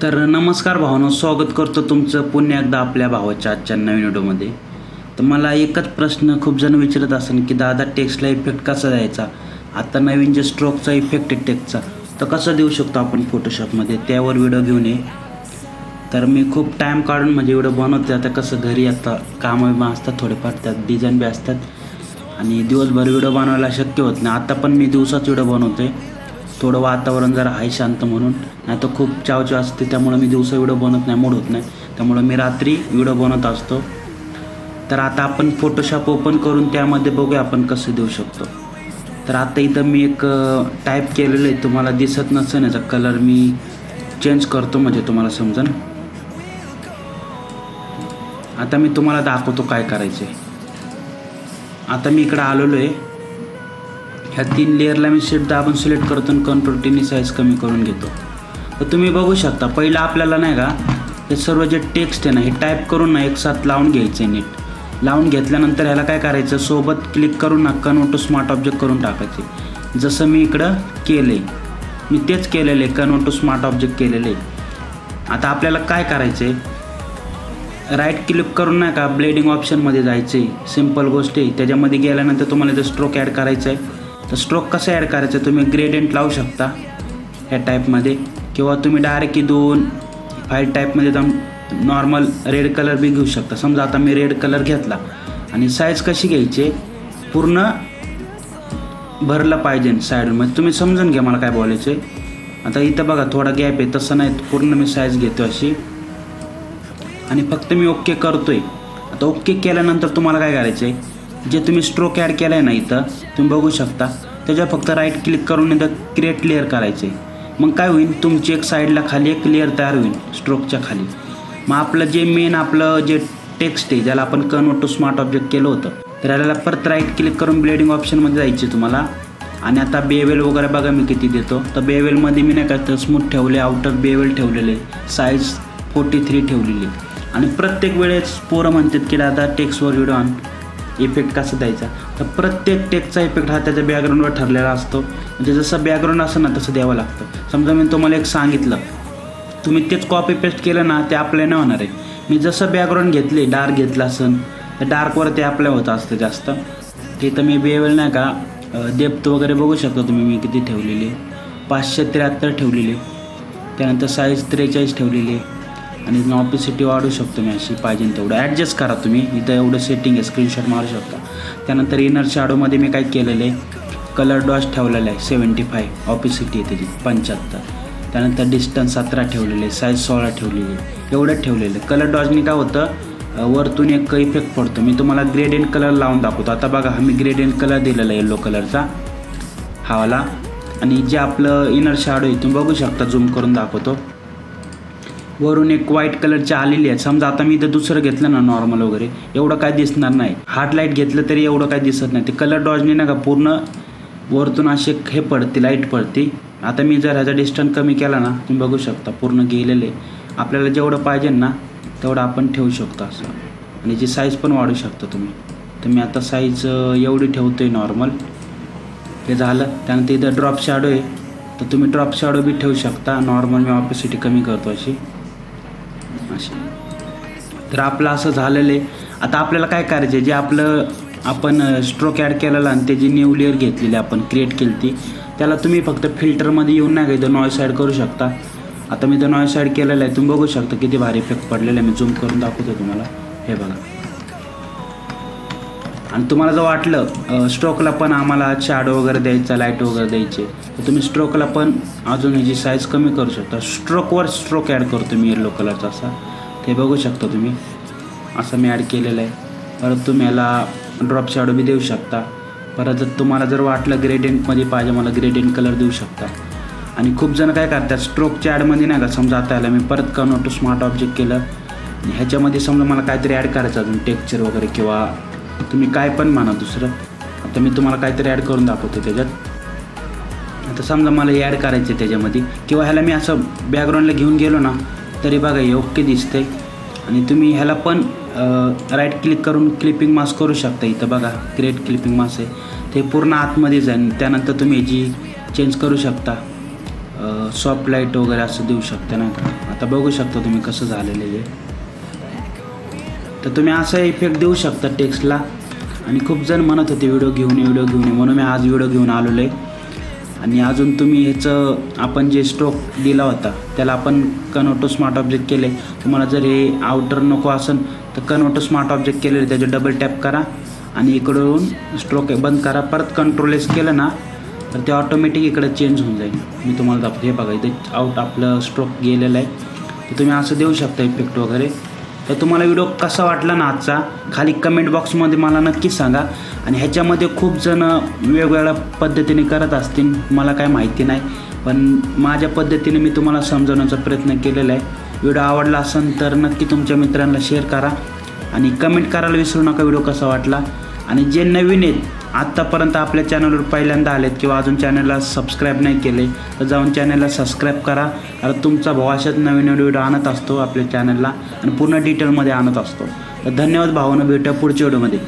तर नमस्कार भावांनो, स्वागत करतो तुमचं पुन्हा एकदा आपल्या भावाच्या आजच्या नवीन व्हिडिओमध्ये. तर मला एकच प्रश्न खूप जण विचारत असेल की दादा टेक्स्टला इफेक्ट कसा द्यायचा. आता नवीन जे स्ट्रोकचा इफेक्ट आहे टेक्स्टचा, तर कसं देऊ शकतो आपण फोटोशॉपमध्ये, त्यावर व्हिडिओ घेऊन ये. तर मी खूप टाईम काढून म्हणजे व्हिडिओ बनवते. आता कसं घरी आता कामं असतात, थोडेफार त्यात डिझाईन बी असतात आणि दिवसभर व्हिडिओ बनवायला शक्य होत नाही. आता पण मी दिवसाच व्हिडिओ बनवते. थोडं वातावरण जरा आहे शांत म्हणून, नाही तर खूप चावचाव असते, त्यामुळे मी दिवसा व्हिडिओ बनवत नाही, मूड होत नाही. त्यामुळे मी रात्री व्हिडिओ बनवत असतो. तर आता आपण फोटोशॉप ओपन करून त्यामध्ये बघूया आपण कसं देऊ शकतो. तर आता इथं मी एक टाईप केलेलं आहे, तुम्हाला दिसत नसेल, याचा कलर मी चेंज करतो म्हणजे तुम्हाला समजेल. आता मी तुम्हाला दाखवतो काय करायचं आहे. आता मी इकडं आलेलो आहे. ह्या 3 लेअरला मी शिफ्ट दाबून सिलेक्ट करतो आणि कंट्रोल टीने साईज कमी करून घेतो. तर तुम्ही बघू शकता, पहिलं आपल्याला नाही का हे सर्व जे टेक्स्ट आहे ना, हे टाईप करून ना एकसाथ लावून घ्यायचं आहे. नीट लावून घेतल्यानंतर ह्याला काय करायचं, सोबत क्लिक करून ना कन्वर्ट टू स्मार्ट ऑब्जेक्ट करून टाकायचे. जसं मी इकडं केलं आहे, मी तेच केलेलं आहे, कन्वर्ट टू स्मार्ट ऑब्जेक्ट केलेलं आहे. आता आपल्याला काय करायचं आहे, राईट क्लिक करून नाही का ब्लेडिंग ऑप्शनमध्ये जायचं आहे. सिम्पल गोष्ट आहे. त्याच्यामध्ये गेल्यानंतर तुम्हाला इथं स्ट्रोक ॲड करायचं आहे. तर स्ट्रोक कसं ॲड करायचं, तुम्ही ग्रेडियंट लावू शकता ह्या टाईपमध्ये, किंवा तुम्ही डायरेक्ट इथून फाईल टाईपमध्ये जाऊन नॉर्मल रेड कलर बी घेऊ शकता. समजा आता मी रेड कलर घेतला आणि साईज कशी घ्यायची, पूर्ण भरलं पाहिजे साईडमध्ये. तुम्ही समजून घ्या मला काय बोलायचं आहे. आता इथं बघा थोडा गॅप आहे, तसं नाही, पूर्ण मी साईज घेतो अशी आणि फक्त मी ओके करतो आहे. आता ओके केल्यानंतर तुम्हाला काय करायचं आहे, जे तुम्ही स्ट्रोक ॲड केलं आहे ना, इथं तुम्ही बघू शकता, त्याच्यावर फक्त राईट क्लिक करून इथं क्रिएट लेअर करायचे. मग काय होईल, तुमची एक साईडला खाली एक लेअर तयार होईल स्ट्रोकच्या खाली. मग आपलं जे मेन आपलं जे टेक्स्ट आहे, ज्याला आपण कन्वर्ट टू स्मार्ट ऑब्जेक्ट केलं होतं, तर याला परत राईट क्लिक करून ब्लेडिंग ऑप्शनमध्ये जायचे तुम्हाला. आणि आता बेवेल वगैरे बघा मी किती देतो. तर बेवेलमध्ये मी नाही का स्मूथ ठेवले, आउटर बेवेल ठेवलेले, साईज 43 ठेवलेली. आणि प्रत्येक वेळेस पोरं म्हणतात की दादा टेक्स्टवर व्हिडिओ आण, इफेक्ट कसा द्यायचा. तर प्रत्येक टेक्स्टचा इफेक्ट हा त्याच्या बॅकग्राऊंडवर ठरलेला असतो. म्हणजे जसं बॅकग्राऊंड असं ना तसं द्यावं लागतं. समजा मी तुम्हाला एक सांगितलं, तुम्ही तेच कॉपी पेस्ट केलं ना, ते अप्लाय नाही होणार आहे. मी जसं बॅकग्राऊंड घेतले, डार्क घेतलं असेल तर डार्कवर ते अप्लाय होतं असतं जास्त. तिथं मी बेवेल नाही का डेप्थ वगैरे बघू शकता तुम्ही, मी किती ठेवलेली, 573 ठेवलेली. त्यानंतर साईज 43 ठेवलेली आणि ऑपिसिटी वाढवू शकतो मी अशी पाहिजे तेवढं ॲडजस्ट करा तुम्ही. इथं एवढं सेटिंग आहे, स्क्रीनशॉट मारू शकता. त्यानंतर इनर शॅडोमध्ये मी काय केलेलं आहे, कलर डॉच ठेवलेला आहे 75, ऑपिसिटी आहे त्याची 75. त्यानंतर डिस्टन्स 17 ठेवलेले आहे, साईज 16 ठेवलेली आहे, एवढं ठेवलेलं आहे. कलर डॉचनी काय होतं, वरतून एक इफेक्ट पडतो. मी तुम्हाला ग्रेडियंट कलर लावून दाखवतो. आता बघा हा मी ग्रेडियंट कलर दिलेला आहे येलो कलरचा हावाला. आणि जे आपलं इनर शॅडो आहे तुम्ही बघू शकता, झूम करून दाखवतो. वरून एक व्हाईट कलरची आलेली आहे. समजा आता मी इथं दुसरं घेतलं ना नॉर्मल वगैरे, एवढं काय दिसणार नाही. हार्ड लाईट घेतलं तरी एवढं काय दिसत नाही. ते कलर डॉजने ना का पूर्ण वरतून असे हे पडते, लाईट पडते. आता मी जर ह्याचा डिस्टन्स कमी केला ना, तुम्ही बघू शकता पूर्ण गेलेले. आपल्याला जेवढं पाहिजे ना तेवढं आपण ठेवू शकतो असं. आणि याची साईज पण वाढू शकता तुम्ही. तर मी आता साईज एवढी ठेवतो आहे नॉर्मल. हे झालं. त्यानंतर इथं ड्रॉप शॅडो आहे, तर तुम्ही ड्रॉप शॅडो बी ठेवू शकता. नॉर्मल मी ऑपिसिटी कमी करतो अशी. तर आपलं असं झालेलं आहे. आता आपल्याला काय करायचं आहे, जे आपलं आपण स्ट्रोक ॲड केलेला आणि त्याची न्यू लेअर घेतलेली आपण क्रिएट केली ती, त्याला तुम्ही फक्त फिल्टरमध्ये येऊन नाही का इथं नॉईस ॲड करू शकता. आता मी तर नॉईस ॲड केलेलं आहे, तुम्ही बघू शकता किती भारी इफेक्ट पडलेला आहे. मी झूम करून दाखवतो तुम्हाला, हे बघा. आणि तुम्हाला जर वाटलं स्ट्रोकला पण आम्हाला शॅडो वगैरे द्यायचा, लाईट वगैरे द्यायचे, तर तुम्ही स्ट्रोकला पण अजून ह्याची साईज कमी करू शकता. स्ट्रोकवर स्ट्रोक ॲड करतो मी येलो कलरचा असा, ते बघू शकता तुम्ही. असं मी ॲड केलेलं आहे. परत तुम्ही याला ड्रॉप शॅडो बी देऊ शकता. परत जर तुम्हाला जर वाटलं ग्रेडियंटमध्ये पाहिजे मला, ग्रेडियंट कलर देऊ शकता. आणि खूप जण काय करतात, स्ट्रोकच्या ॲडमध्ये नाही का, समजा आता याला मी परत कन्वर्ट टू स्मार्ट ऑब्जेक्ट केलं, ह्याच्यामध्ये समजा मला काहीतरी ॲड करायचं अजून टेक्स्चर वगैरे, किंवा तुम्ही काय पण म्हणा दुसरं. आता मी तुम्हाला काहीतरी ॲड करून दाखवतो त्याच्यात. आता समजा मला हे ॲड करायचं आहे त्याच्यामध्ये, किंवा ह्याला मी असं बॅकग्राऊंडला घेऊन गेलो ना तरी बघा हे ओके दिसतंय. आणि तुम्ही ह्याला पण राईट क्लिक करून क्लिपिंग मास्क करू शकता. इथं बघा क्रिएट क्लिपिंग मास्क आहे, ते पूर्ण आतमध्ये जाईल. त्यानंतर तुम्ही ह्याची चेंज करू शकता. सॉफ्ट लाईट वगैरे असं देऊ शकता नाही का. आता बघू शकता तुम्ही कसं झालेलं आहे. तर तुम्ही असा इफेक्ट देऊ शकता टेक्स्टला. आणि खूप जण म्हणत होते व्हिडिओ घेऊन ये म्हणून मी आज व्हिडिओ घेऊन आलेलो आहे. आणि अजून तुम्ही ह्याचं आपण जे स्ट्रोक दिला होता त्याला आपण कन्वर्ट टू स्मार्ट ऑब्जेक्ट केले. तुम्हाला जर हे आउटर नको असेल तर कन्वर्ट टू स्मार्ट ऑब्जेक्ट केलेले त्याचे डबल टॅप करा आणि इकडून स्ट्रोक बंद करा. परत कंट्रोल एस केलं ना तर ते ऑटोमॅटिक इकडे चेंज होऊन जाईल. मी तुम्हाला दाखवतो. हे बघा इथे आउट आपलं स्ट्रोक गेलेलं आहे. तर तुम्ही असं देऊ शकता इफेक्ट वगैरे. तर तुम्हाला व्हिडिओ कसा वाटला ना आजचा खाली कमेंट बॉक्समध्ये मला नक्की सांगा. आणि ह्याच्यामध्ये खूप जण वेगवेगळ्या पद्धतीने करत असतील, मला काय माहिती नाही, पण माझ्या पद्धतीने मी तुम्हाला समजवण्याचा प्रयत्न केलेला आहे. व्हिडिओ आवडला असेल तर नक्की तुमच्या मित्रांना शेअर करा आणि कमेंट करायला विसरू नका व्हिडिओ कसा वाटला. आणि जे नवीन आहेत आत्तापर्यंत आपल्या चॅनलवर पहिल्यांदा आलेत किंवा अजून चॅनलला सबस्क्राईब नाही केले तर जाऊन चॅनलला सबस्क्राईब करा. कारण तुमचा भाऊ अशाच नवीन व्हिडिओ आणत असतो आपल्या चॅनलला आणि पूर्ण डिटेलमध्ये आणत असतो. तर धन्यवाद भावांनो. भेटूया पुढच्या व्हिडिओमध्ये.